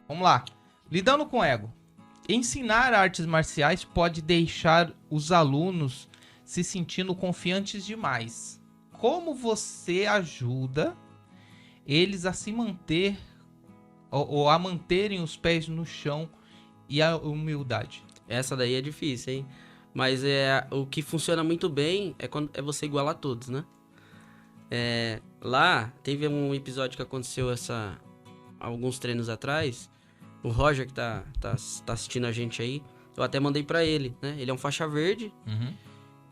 Vamos lá. Lidando com ego. Ensinar artes marciais pode deixar os alunos se sentindo confiantes demais. Como você ajuda eles a se manter ou a manterem os pés no chão e a humildade? Essa daí é difícil, hein? Mas o que funciona muito bem é você igualar todos, né? Lá, teve um episódio que aconteceu alguns treinos atrás. O Roger, que tá assistindo a gente aí, eu até mandei pra ele, né? Ele é um faixa verde. Uhum.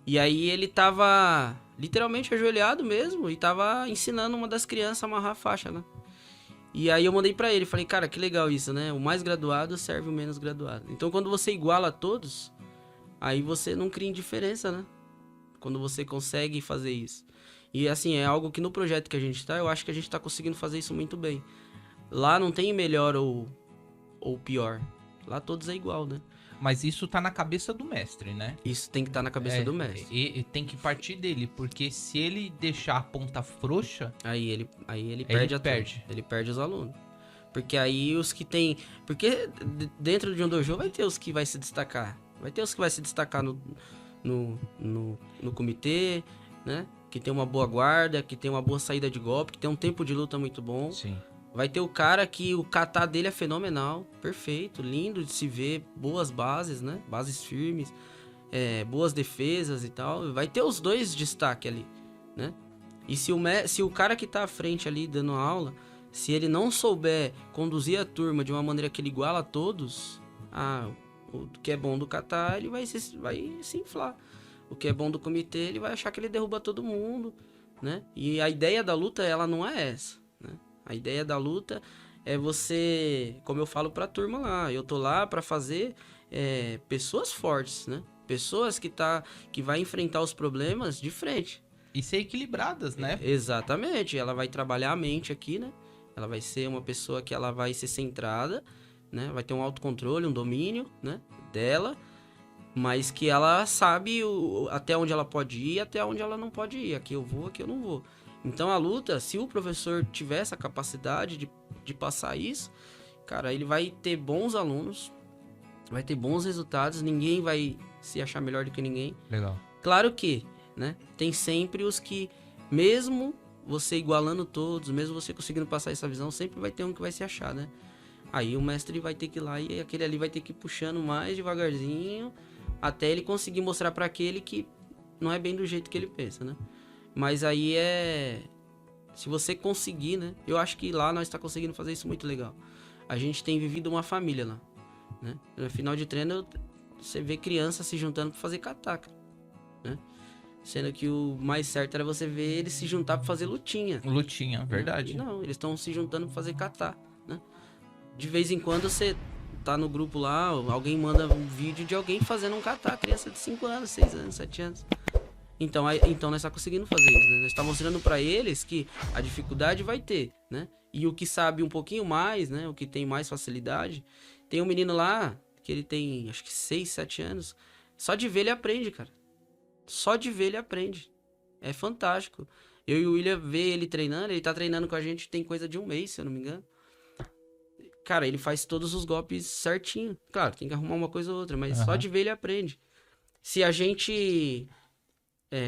E aí ele tava literalmente ajoelhado mesmo e tava ensinando uma das crianças a amarrar a faixa, né? E aí eu mandei pra ele, falei, cara, que legal isso, né? O mais graduado serve o menos graduado. Então quando você iguala a todos, aí você não cria indiferença, né? Quando você consegue fazer isso. E assim, é algo que no projeto que a gente tá, eu acho que a gente tá conseguindo fazer isso muito bem. Lá não tem melhor ou pior. Lá todos é igual, né? Mas isso tá na cabeça do mestre, né? Isso tem que estar na cabeça do mestre. E tem que partir dele, porque se ele deixar a ponta frouxa, Aí ele perde. Ele perde os alunos. Porque aí os que tem... Porque dentro de um dojo vai ter os que vai se destacar. Vai ter os que vai se destacar no comitê, né? Que tem uma boa guarda, que tem uma boa saída de golpe, que tem um tempo de luta muito bom. Sim. Vai ter o cara que o kata dele é fenomenal, perfeito, lindo de se ver, boas bases, né? Bases firmes, boas defesas e tal. Vai ter os dois destaque ali, né? E se o cara que tá à frente ali dando aula, se ele não souber conduzir a turma de uma maneira que ele iguala a todos, o que é bom do kata, ele vai se inflar. O que é bom do comitê, ele vai achar que ele derruba todo mundo, né? E a ideia da luta, ela não é essa, né? A ideia da luta é você, como eu falo pra turma lá, eu tô lá pra fazer pessoas fortes, né? Pessoas que vai enfrentar os problemas de frente. E ser equilibradas, né? Exatamente. Ela vai trabalhar a mente aqui, né? Ela vai ser uma pessoa que ela vai ser centrada, né? Vai ter um autocontrole, um domínio, né? Dela, mas que ela sabe até onde ela pode ir e até onde ela não pode ir. Aqui eu vou, aqui eu não vou. Então a luta, se o professor tiver essa capacidade de passar isso, cara, ele vai ter bons alunos, vai ter bons resultados, ninguém vai se achar melhor do que ninguém. Legal. Claro que, né, tem sempre os que, mesmo você igualando todos, mesmo você conseguindo passar essa visão, sempre vai ter um que vai se achar, né? Aí o mestre vai ter que ir lá e aquele ali vai ter que ir puxando mais devagarzinho, até ele conseguir mostrar para aquele que não é bem do jeito que ele pensa, né? Mas aí se você conseguir, né? Eu acho que lá nós tá conseguindo fazer isso muito legal. A gente tem vivido uma família lá, né? No final de treino, você vê crianças se juntando pra fazer kata, né? Sendo que o mais certo era você ver eles se juntar pra fazer lutinha. Lutinha, verdade. Né? Não, eles estão se juntando pra fazer kata, né? De vez em quando você tá no grupo lá, alguém manda um vídeo de alguém fazendo um kata, criança de 5 anos, 6 anos, 7 anos. Então nós tá conseguindo fazer isso, né? Nós tá mostrando pra eles que a dificuldade vai ter, né? E o que sabe um pouquinho mais, né? O que tem mais facilidade. Tem um menino lá, que ele tem, acho que 6, 7 anos. Só de ver ele aprende, cara. Só de ver ele aprende. É fantástico. Eu e o William vê ele treinando, ele tá treinando com a gente tem coisa de 1 mês, se eu não me engano. Cara, ele faz todos os golpes certinho. Claro, tem que arrumar uma coisa ou outra, mas só de ver ele aprende. Se a gente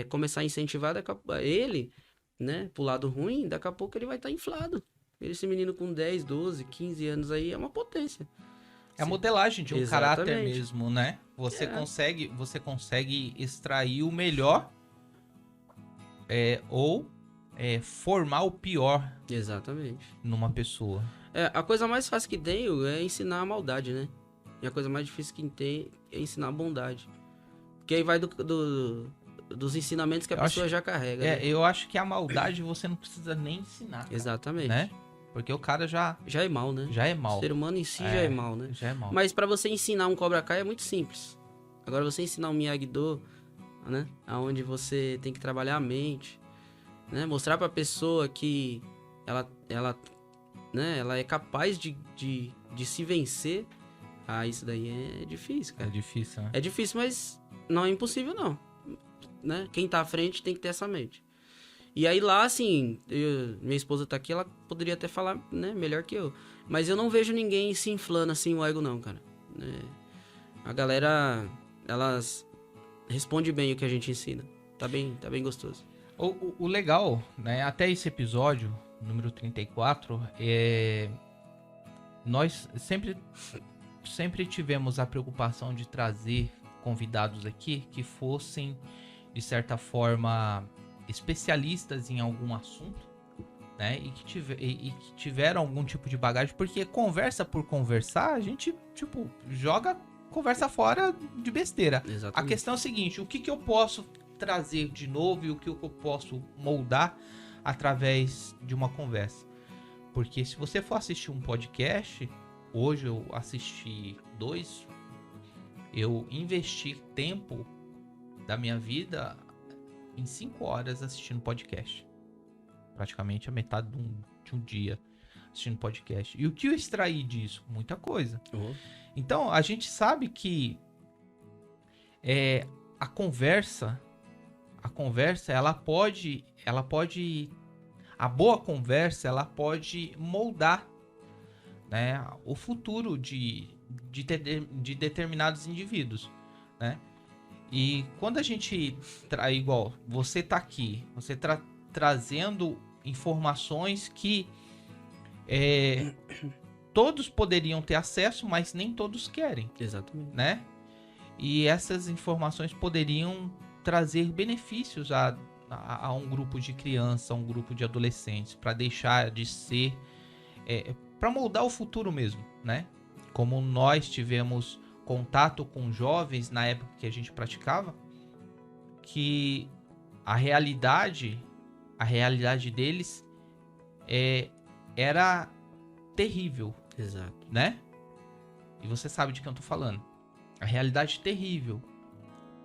começar a incentivar ele, né, pro lado ruim, daqui a pouco ele vai estar inflado. Esse menino com 10, 12, 15 anos aí é uma potência. É a modelagem de um Exatamente. caráter mesmo, né? Você consegue extrair o melhor ou formar o pior. Exatamente. Numa pessoa. A coisa mais fácil que tem é ensinar a maldade, né? E a coisa mais difícil que tem é ensinar a bondade. Porque aí vai dos ensinamentos que a pessoa já carrega. Né? Eu acho que a maldade você não precisa nem ensinar. Cara, exatamente. Né? Porque o cara já é mal, né? Já é mal. O ser humano em si já é mal, né? Já é mal. Mas pra você ensinar um Cobra Kai é muito simples. Agora você ensinar um Miyagi-Do, né? Onde você tem que trabalhar a mente, né? Mostrar pra pessoa que ela é capaz de se vencer. Isso daí é difícil, cara. É difícil, né? É difícil, mas não é impossível, não. Né? Quem tá à frente tem que ter essa mente. E aí lá, assim, minha esposa tá aqui, ela poderia até falar, né, melhor que eu. Mas eu não vejo ninguém se inflando assim o ego, não, cara. A galera, elas responde bem o que a gente ensina. Tá bem gostoso. O legal, né, até esse episódio, número 34, nós sempre tivemos a preocupação de trazer convidados aqui que fossem, de certa forma, especialistas em algum assunto, né? E que tiveram algum tipo de bagagem, porque conversa por conversar, a gente, tipo, joga conversa fora de besteira. Exatamente. A questão é o seguinte, o que eu posso trazer de novo e o que eu posso moldar através de uma conversa? Porque se você for assistir um podcast, hoje eu assisti 2, eu investi tempo da minha vida em 5 horas assistindo podcast. Praticamente a metade de um dia assistindo podcast. E o que eu extraí disso? Muita coisa. Uhum. Então, a gente sabe que a conversa, ela pode, a boa conversa, ela pode moldar, né, o futuro de determinados indivíduos, né? E quando a gente igual você tá aqui, você trazendo informações que todos poderiam ter acesso, mas nem todos querem. Exatamente. Né? E essas informações poderiam trazer benefícios a um grupo de crianças, a um grupo de adolescentes, para deixar de ser, para moldar o futuro mesmo, né? Como nós tivemos contato com jovens na época que a gente praticava, que a realidade deles era terrível. Exato. Né? E você sabe de quem eu tô falando. A realidade terrível.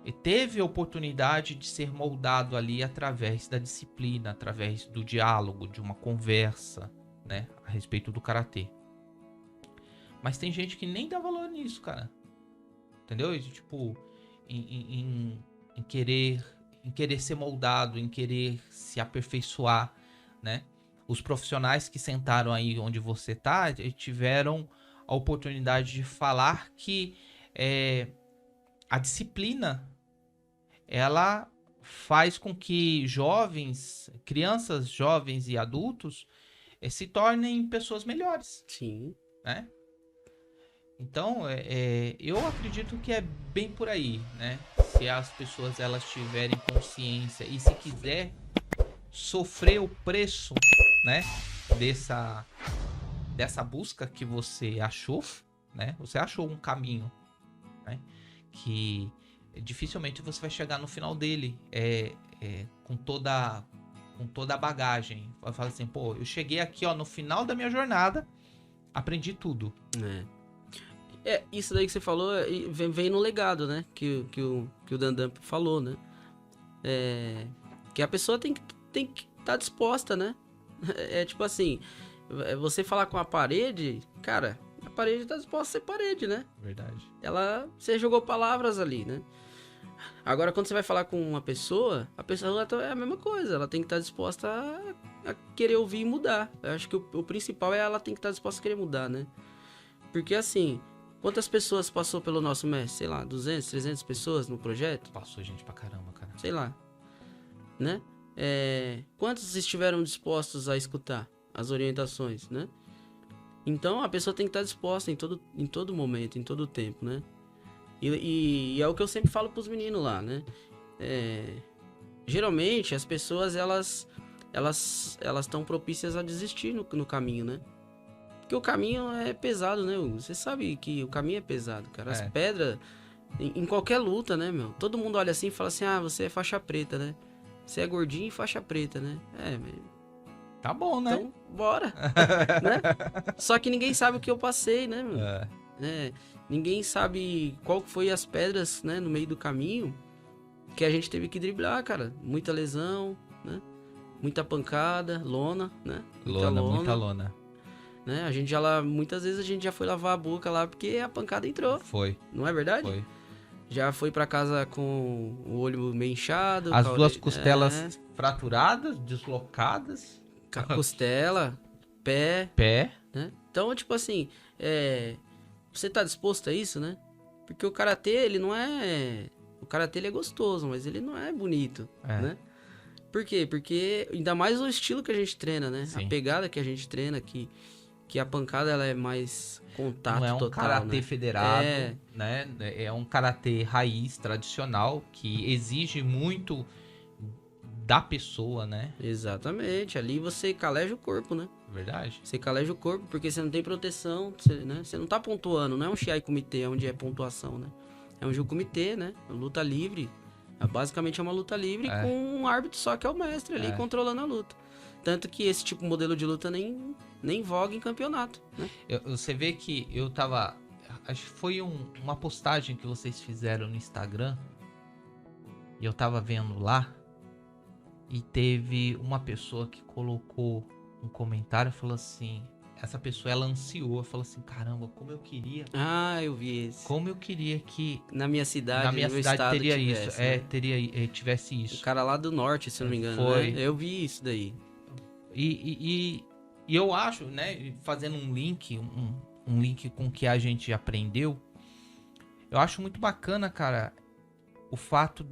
E teve a oportunidade de ser moldado ali através da disciplina, através do diálogo, de uma conversa, né, a respeito do karatê. Mas tem gente que nem dá valor nisso, cara. Entendeu? Tipo, em querer ser moldado, em querer se aperfeiçoar, né? Os profissionais que sentaram aí onde você tá tiveram a oportunidade de falar que a disciplina, ela faz com que crianças, jovens e adultos se tornem pessoas melhores. Sim. Né? Então, eu acredito que é bem por aí, né? Se as pessoas elas tiverem consciência e se quiser sofrer o preço, né, dessa busca que você achou, né? Você achou um caminho, né? Que dificilmente você vai chegar no final dele com toda a bagagem. Vai falar assim, pô, eu cheguei aqui, ó, no final da minha jornada, aprendi tudo. Isso daí que você falou vem no legado, né? Que o Dandan falou, né? Que a pessoa tem que estar disposta, né? Tipo assim, você falar com a parede, cara, a parede tá disposta a ser parede, né? Verdade. Você jogou palavras ali, né? Agora, quando você vai falar com uma pessoa, a pessoa é a mesma coisa. Ela tem que estar disposta a querer ouvir e mudar. Eu acho que o principal é ela tem que estar disposta a querer mudar, né? Porque assim, quantas pessoas passou pelo nosso mestre? Sei lá, 200, 300 pessoas no projeto? Passou gente pra caramba, cara. Sei lá, né? Quantos estiveram dispostos a escutar as orientações, né? Então, a pessoa tem que estar disposta em todo momento, em todo tempo, né? E é o que eu sempre falo pros meninos lá, né? Geralmente, as pessoas, elas estão propícias a desistir no caminho, né? Porque o caminho é pesado, né, Hugo? Você sabe que o caminho é pesado, cara. As pedras, em qualquer luta, né, meu? Todo mundo olha assim e fala assim, você é faixa preta, né? Você é gordinho e faixa preta, né? Tá bom, né? Então, bora. Né? Só que ninguém sabe o que eu passei, né, meu? Ninguém sabe qual foi as pedras, né, no meio do caminho que a gente teve que driblar, cara. Muita lesão, né? Muita pancada, lona, né? Muita lona. Né? A gente muitas vezes a gente já foi lavar a boca lá porque a pancada entrou. Foi. Não é verdade? Foi. Já foi pra casa com o olho meio inchado. As duas costelas Fraturadas, deslocadas. Costela, pé, Pé. né? Então, tipo assim, você tá disposto a isso, né? Porque o karatê, ele não é... O karatê, ele é gostoso, mas ele não é bonito, né? Por quê? Porque ainda mais o estilo que a gente treina, né? Sim. A pegada que a gente treina, que a pancada, ela é mais contato total, não é um total, karatê né? federado, né? É um karatê raiz, tradicional, que exige muito da pessoa, né? Exatamente. Ali você caleja o corpo, né? Verdade. Você caleja o corpo porque você não tem proteção, você, né? Você não tá pontuando, não é um Shiai Kumite onde é pontuação, né? É um Jiu Kumite, né? Luta livre. Basicamente é uma luta livre com um árbitro só que é o mestre ali controlando a luta. Tanto que esse tipo de modelo de luta nem voga em campeonato, né? Você vê que eu tava... Acho que foi uma postagem que vocês fizeram no Instagram. E eu tava vendo lá. E teve uma pessoa que colocou um comentário e falou assim... Essa pessoa, ela ansiou, falou assim, caramba, como eu queria... Ah, eu vi esse. Como eu queria que... Na minha cidade, Na minha no meu cidade estado teria tivesse, isso. né? Tivesse O isso. cara lá do norte, se eu não me engano, Foi. né? Eu vi isso daí. E eu acho, né, fazendo um link com o que a gente aprendeu, eu acho muito bacana, cara, o fato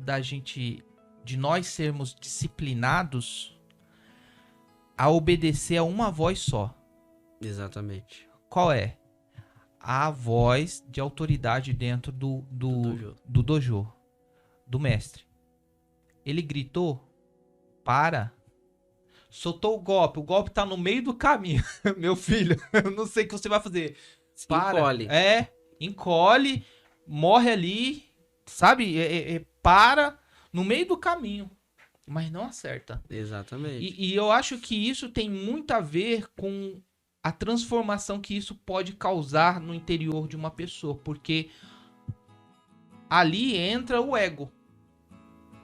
de nós sermos disciplinados a obedecer a uma voz só. Exatamente. Qual é? A voz de autoridade dentro do dojo, do mestre. Ele gritou, para... Soltou o golpe tá no meio do caminho. Meu filho, eu não sei o que você vai fazer. Para. Encolhe. Encolhe, morre ali, sabe? Para no meio do caminho, mas não acerta. Exatamente. E eu acho que isso tem muito a ver com a transformação que isso pode causar no interior de uma pessoa, porque ali entra o ego.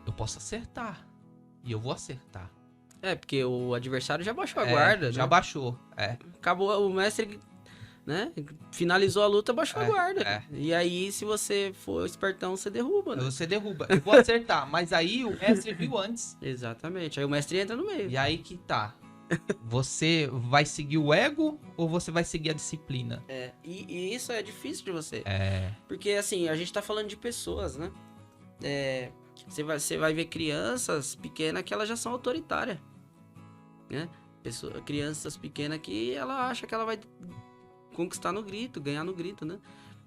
Eu posso acertar, e eu vou acertar. Porque o adversário já baixou a guarda, já né? baixou, Acabou, o mestre, né? Finalizou a luta, baixou a guarda. E aí, se você for espertão, você derruba, né? Você derruba. Eu vou acertar, mas aí o mestre viu antes. Exatamente. Aí o mestre entra no meio. E aí que tá. Você vai seguir o ego ou você vai seguir a disciplina? E isso é difícil de você. É. Porque, assim, a gente tá falando de pessoas, né? Você vai ver crianças pequenas que elas já são autoritárias, né? Crianças pequenas que ela acha que ela vai conquistar no grito, ganhar no grito, né?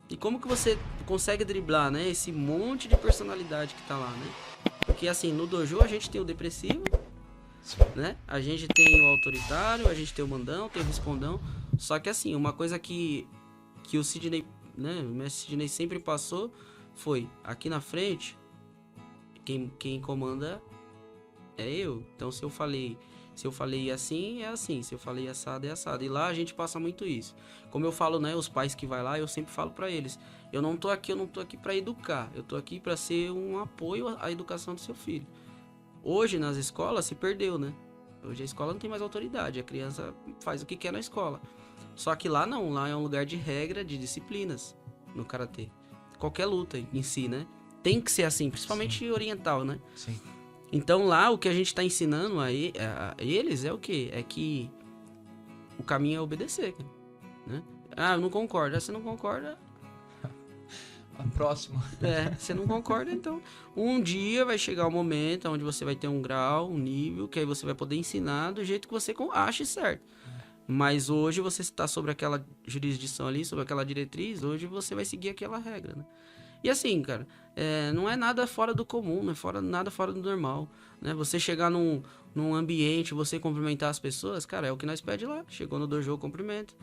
E como que você consegue driblar, né? Esse monte de personalidade que tá lá, né? Porque, assim, no dojo a gente tem o depressivo, né? A gente tem o autoritário, a gente tem o mandão, tem o respondão. Só que, assim, uma coisa que o Sidney, né? O mestre Sidney sempre passou foi, aqui na frente, quem comanda é eu. Então, se eu falei assim, é assim. Se eu falei assado, é assado. E lá a gente passa muito isso. Como eu falo, né? Os pais que vai lá, eu sempre falo pra eles. Eu não tô aqui pra educar. Eu tô aqui pra ser um apoio à educação do seu filho. Hoje, nas escolas, se perdeu, né? Hoje a escola não tem mais autoridade. A criança faz o que quer na escola. Só que lá não. Lá é um lugar de regra, de disciplinas no karatê. Qualquer luta em si, né? Tem que ser assim, principalmente oriental, né? Sim. Então lá o que a gente tá ensinando a eles é o quê? É que o caminho é obedecer, né? Ah, eu não concordo. Você não concorda? Próximo. Você não concorda, então um dia vai chegar o momento onde você vai ter um grau, um nível, que aí você vai poder ensinar do jeito que você ache certo. Mas hoje você está sobre aquela jurisdição ali, sobre aquela diretriz, hoje você vai seguir aquela regra, né? E assim, cara, não é nada fora do comum, não é nada fora do normal, né? Você chegar num ambiente, você cumprimentar as pessoas, cara, é o que nós pede lá. Chegou no dojo, cumprimento.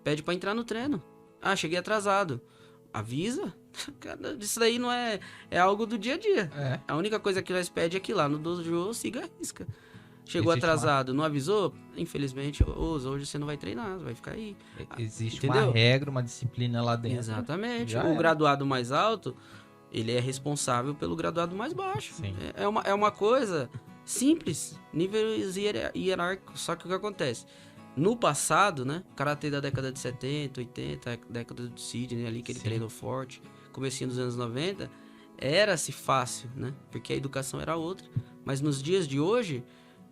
Pede pra entrar no treino. Ah, cheguei atrasado. Avisa. Cara, isso daí não é algo do dia a dia. A única coisa que nós pede é que lá no dojo siga a risca. Chegou atrasado, não avisou? Infelizmente, hoje você não vai treinar, vai ficar aí. Existe Entendeu? uma regra, uma disciplina lá dentro. Exatamente. O graduado mais alto, ele é responsável pelo graduado mais baixo. Sim. É uma coisa simples, níveis hierárquicos. Só que o que acontece? No passado, né? Karatê da década de 70, 80, década do Sidney ali, que ele treinou forte, comecinho dos anos 90, era-se fácil, né? Porque a educação era outra. Mas nos dias de hoje,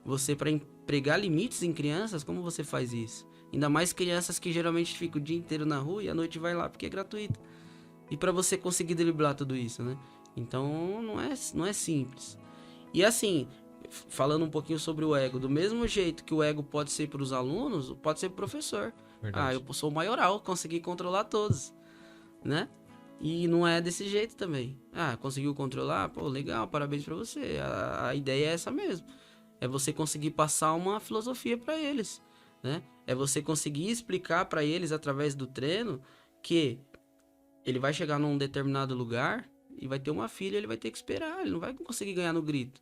você para empregar limites em crianças, como você faz isso? Ainda mais crianças que geralmente ficam o dia inteiro na rua e à noite vai lá porque é gratuito. E para você conseguir driblar tudo isso, né? Então não é simples. E assim, falando um pouquinho sobre o ego, do mesmo jeito que o ego pode ser para os alunos, pode ser para o professor. Verdade. Eu sou o maioral, consegui controlar todos, né? E não é desse jeito também. Conseguiu controlar? Pô, legal, parabéns pra você. A ideia é essa mesmo. É você conseguir passar uma filosofia pra eles, né? É você conseguir explicar pra eles através do treino que ele vai chegar num determinado lugar e vai ter uma filha, ele vai ter que esperar, ele não vai conseguir ganhar no grito.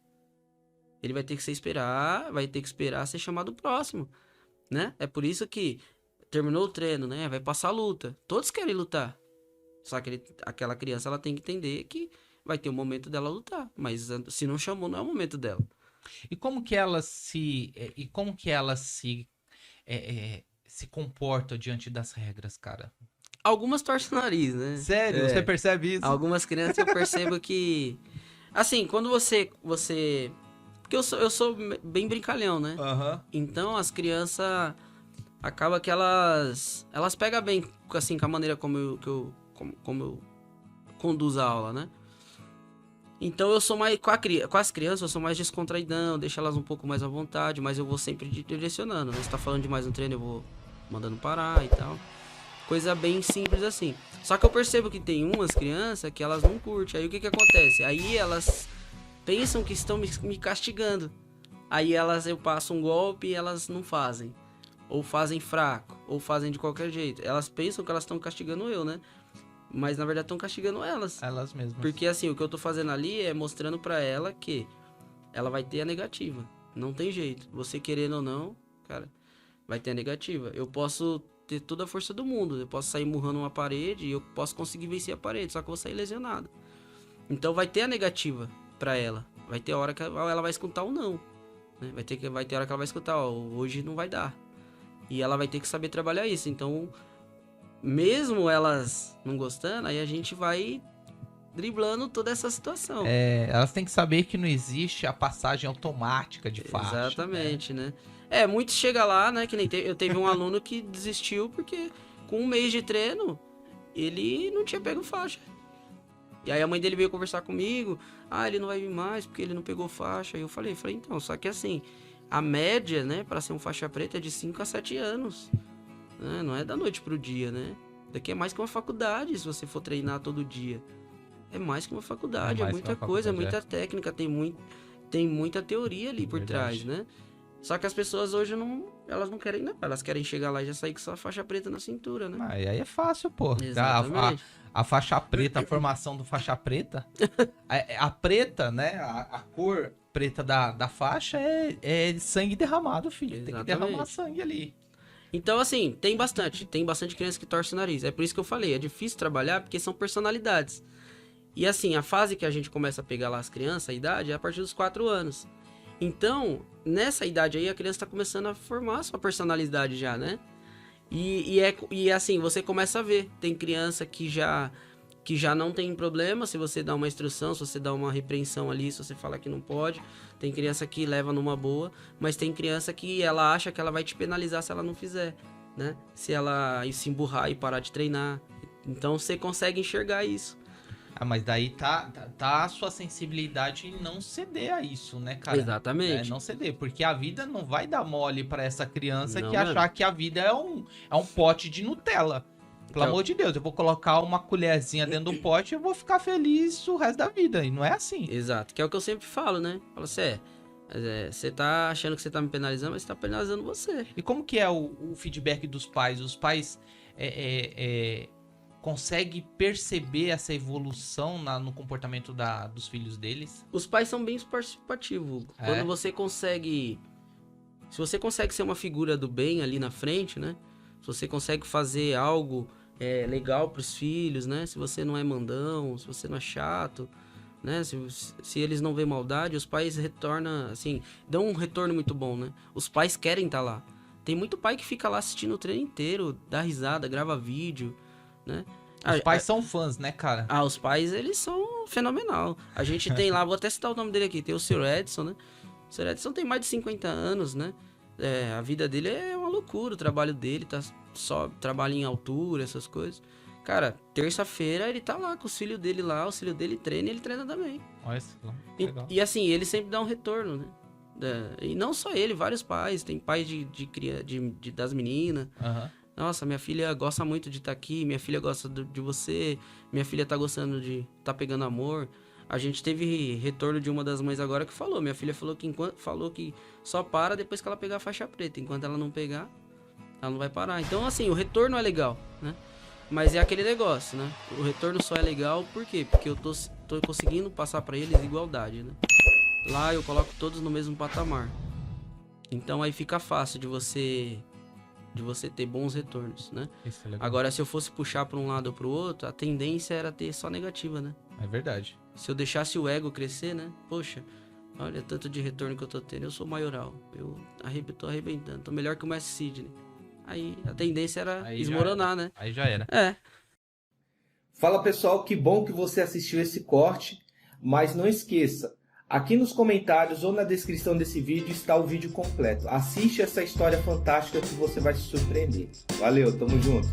Ele vai ter que esperar ser chamado próximo, né? É por isso que terminou o treino, né? Vai passar a luta. Todos querem lutar. Só que aquela criança ela tem que entender que vai ter um momento dela lutar. Mas se não chamou, não é o momento dela. E como que ela se comporta diante das regras, cara? Algumas torcem o nariz, né? Sério? Você percebe isso? Algumas crianças eu percebo que... Assim, quando você... Porque eu sou bem brincalhão, né? Aham. Então as crianças... Acaba que elas pegam bem, assim, com a maneira como eu conduzo a aula, né? Então eu sou mais... Com as crianças eu sou mais descontraidão, deixo elas um pouco mais à vontade, mas eu vou sempre direcionando, né? Se tá falando demais no treino, eu vou mandando parar e tal. Coisa bem simples assim. Só que eu percebo que tem umas crianças que elas não curtem. Aí o que acontece? Aí elas pensam que estão me castigando. Aí eu passo um golpe e elas não fazem. Ou fazem fraco, ou fazem de qualquer jeito. Elas pensam que elas estão castigando eu, né? Mas na verdade estão castigando elas. Elas mesmas. Porque assim, o que eu tô fazendo ali é mostrando pra ela que ela vai ter a negativa. Não tem jeito. Você querendo ou não, cara, vai ter a negativa. Eu posso ter toda a força do mundo. Eu posso sair murrando uma parede e eu posso conseguir vencer a parede. Só que eu vou sair lesionado. Então vai ter a negativa pra ela. Vai ter hora que ela vai escutar o não. Né? Vai ter hora que ela vai escutar, ó, hoje não vai dar. E ela vai ter que saber trabalhar isso. Então, mesmo elas não gostando, aí a gente vai driblando toda essa situação. Elas têm que saber que não existe a passagem automática de faixa. Exatamente, né? Muitos chegam lá, né? Que nem eu teve um aluno que desistiu porque com um mês de treino, ele não tinha pego faixa. E aí a mãe dele veio conversar comigo. Ele não vai vir mais porque ele não pegou faixa. E eu falei, então, só que assim... A média, né, para ser um faixa preta é de 5 a 7 anos. Né? Não é da noite pro dia, né? Daqui é mais que uma faculdade, se você for treinar todo dia. É mais que uma faculdade, é muita coisa, é muita técnica, tem muita teoria ali por trás, né? Só que as pessoas hoje elas não querem, não. Elas querem chegar lá e já sair com sua faixa preta na cintura, né? Aí é fácil, pô. Exatamente. A faixa preta, a formação do faixa preta, a preta, né, a cor preta da faixa é sangue derramado, filho. Exatamente. Tem que derramar sangue ali. Então, assim, tem bastante criança que torce o nariz. É por isso que eu falei, é difícil trabalhar porque são personalidades. E assim, a fase que a gente começa a pegar lá as crianças, a idade, é a partir dos 4 anos. Então, nessa idade aí, a criança tá começando a formar a sua personalidade já, né? E assim, você começa a ver. Tem criança que já não tem problema se você dá uma instrução, se você dá uma repreensão ali, se você falar que não pode. Tem criança que leva numa boa, mas tem criança que ela acha que ela vai te penalizar se ela não fizer, né? Se ela se emburrar e parar de treinar. Então você consegue enxergar isso. Mas daí tá a sua sensibilidade em não ceder a isso, né, cara? Exatamente. Não ceder, porque a vida não vai dar mole pra essa criança Não, que achar que a vida é um pote de Nutella. Pelo amor de Deus, eu vou colocar uma colherzinha dentro do pote e eu vou ficar feliz o resto da vida. E não é assim. Exato, que é o que eu sempre falo, né? Falo assim, você tá achando que você tá me penalizando, mas você tá penalizando você. E como que é o feedback dos pais? Os pais conseguem perceber essa evolução no comportamento dos filhos deles? Os pais são bem participativos. Quando você consegue... Se você consegue ser uma figura do bem ali na frente, né? Se você consegue fazer algo legal pros filhos, né? Se você não é mandão, se você não é chato, né? Se eles não vêem maldade, os pais retornam, assim, dão um retorno muito bom, né? Os pais querem estar lá. Tem muito pai que fica lá assistindo o treino inteiro, dá risada, grava vídeo, né? Os pais são fãs, né, cara? Os pais, eles são fenomenal. A gente tem lá, vou até citar o nome dele aqui, tem o Sr. Edson, né? O Sr. Edson tem mais de 50 anos, né? A vida dele é uma loucura, o trabalho dele tá só trabalho em altura, essas coisas. Cara, terça-feira ele tá lá com os filhos dele lá, o filho dele treina e ele treina também. Olha isso, legal. E assim, ele sempre dá um retorno, né? E não só ele, vários pais. Tem pais das meninas. Uhum. Nossa, minha filha gosta muito de estar aqui, minha filha gosta de você, minha filha tá gostando de tá pegando amor. A gente teve retorno de uma das mães agora que falou. Minha filha falou que só para depois que ela pegar a faixa preta. Enquanto ela não pegar, ela não vai parar. Então, assim, o retorno é legal, né? Mas é aquele negócio, né? O retorno só é legal por quê? Porque eu tô conseguindo passar pra eles igualdade, né? Lá eu coloco todos no mesmo patamar. Então aí fica fácil de você ter bons retornos, né? Isso é legal. Agora, se eu fosse puxar pra um lado ou pro outro, a tendência era ter só negativa, né? É verdade. Se eu deixasse o ego crescer, né? Poxa, olha tanto de retorno que eu tô tendo. Eu sou maioral. Eu tô arrebentando. Tô melhor que o Messi Sidney. Aí a tendência era esmoronar, né? Aí já era. Fala pessoal, que bom que você assistiu esse corte. Mas não esqueça, aqui nos comentários ou na descrição desse vídeo está o vídeo completo. Assiste essa história fantástica que você vai se surpreender. Valeu, tamo junto.